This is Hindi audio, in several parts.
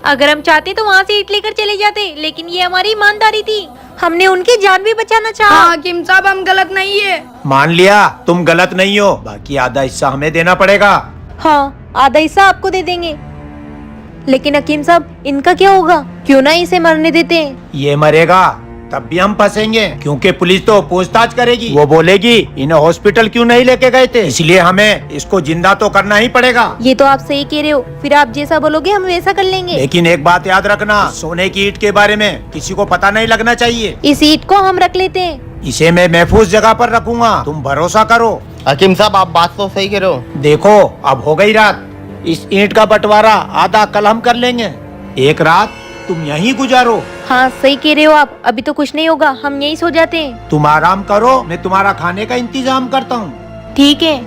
अगर हम चाहते तो वहाँ से ईंट लेकर चले जाते, लेकिन ये हमारी ईमानदारी थी। हमने उनकी जान भी बचाना चाहा। हाँ हकीम साहब, हम गलत नहीं है। मान लिया तुम गलत नहीं हो, बाकी आधा हिस्सा हमें देना पड़ेगा। हाँ, आधा हिस्सा आपको दे देंगे। लेकिन हकीम साहब, इनका क्या होगा? क्यों ना इसे मरने देते हैं? ये मरेगा तब भी हम फंसेंगे, क्योंकि पुलिस तो पूछताछ करेगी। वो बोलेगी इन्हें हॉस्पिटल क्यों नहीं लेके गए थे, इसलिए हमें इसको जिंदा तो करना ही पड़ेगा। ये तो आप सही कह रहे हो, फिर आप जैसा बोलोगे हम वैसा कर लेंगे। लेकिन एक बात याद रखना, सोने की ईंट के बारे में किसी को पता नहीं लगना चाहिए। इस ईंट को हम रख लेते हैं। इसे मैं महफूज जगह पर रखूंगा, तुम भरोसा करो। हकीम साहब आप बात तो सही कह रहे हो। देखो अब हो गई रात, इस ईंट का बंटवारा आधा कल हम कर लेंगे। एक रात तुम यहीं गुजारो। हाँ सही कह रहे हो आप, अभी तो कुछ नहीं होगा, हम यहीं सो जाते हैं। तुम आराम करो, मैं तुम्हारा खाने का इंतजाम करता हूँ। ठीक है।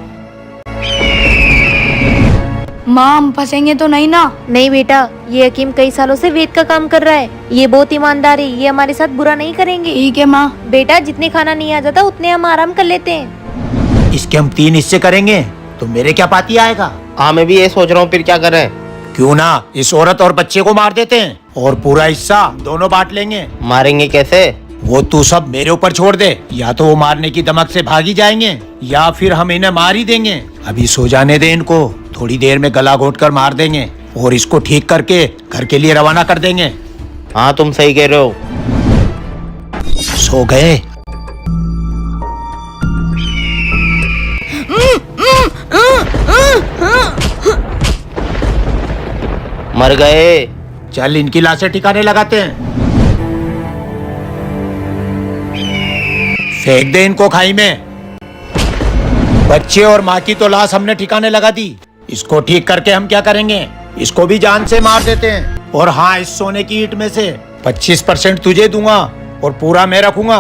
माँ हम फंसेंगे तो नहीं ना? नहीं बेटा, ये हकीम कई सालों से वेद का काम कर रहा है, ये बहुत ईमानदार है, ये हमारे साथ बुरा नहीं करेंगे। ठीक है माँ। बेटा जितने खाना नहीं आ जाता उतने हम आराम कर लेते हैं। इसके हम 3 हिस्से करेंगे, तो मेरे क्या पाती आएगा? हाँ मैं भी ये सोच रहा हूँ, फिर क्या करें? क्यों ना इस औरत और बच्चे को मार देते हैं और पूरा हिस्सा दोनों बांट लेंगे। मारेंगे कैसे? वो तू सब मेरे ऊपर छोड़ दे, या तो वो मारने की दमक से भागी जाएंगे या फिर हम इन्हें मार ही देंगे। अभी सो जाने दे इनको, थोड़ी देर में गला घोट कर मार देंगे और इसको ठीक करके घर के लिए रवाना कर देंगे। हाँ तुम सही कह रहे हो। सो गए? मर गए। चल इनकी लाशें ठिकाने लगाते हैं। फेंक दे इनको खाई में। बच्चे और माँ की तो लाश हमने ठिकाने लगा दी, इसको ठीक करके हम क्या करेंगे? इसको भी जान से मार देते हैं। और हाँ, इस सोने की ईंट में से 25% तुझे दूंगा और पूरा मैं रखूंगा।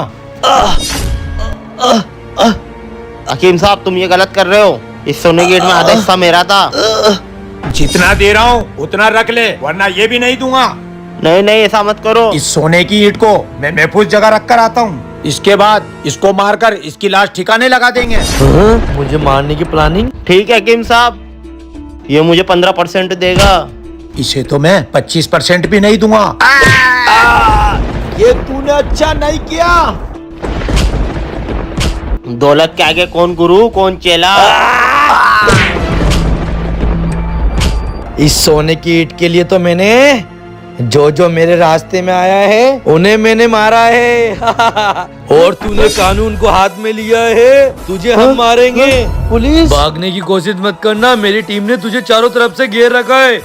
हकीम साहब तुम ये गलत कर रहे हो, इस सोने की ईंट में आधा हिस्सा मेरा था। जितना दे रहा हूँ उतना रख ले, वरना ये भी नहीं दूंगा। नहीं नहीं ऐसा मत करो। इस सोने की ईंट को मैं महफूज जगह रख कर आता हूँ, इसके बाद इसको मारकर इसकी लाश ठिकाने लगा देंगे। मुझे मारने की प्लानिंग? ठीक है हकीम साहब, ये मुझे 15% देगा। इसे तो मैं 25% भी नहीं दूंगा। ये तूने अच्छा नहीं किया। दौलत के आगे कौन गुरु कौन चेला। इस सोने की ईंट के लिए तो मैंने जो मेरे रास्ते में आया है उन्हें मैंने मारा है। और तूने कानून को हाथ में लिया है, तुझे हम मारेंगे। पुलिस! भागने की कोशिश मत करना, मेरी टीम ने तुझे चारों तरफ से घेर रखा है।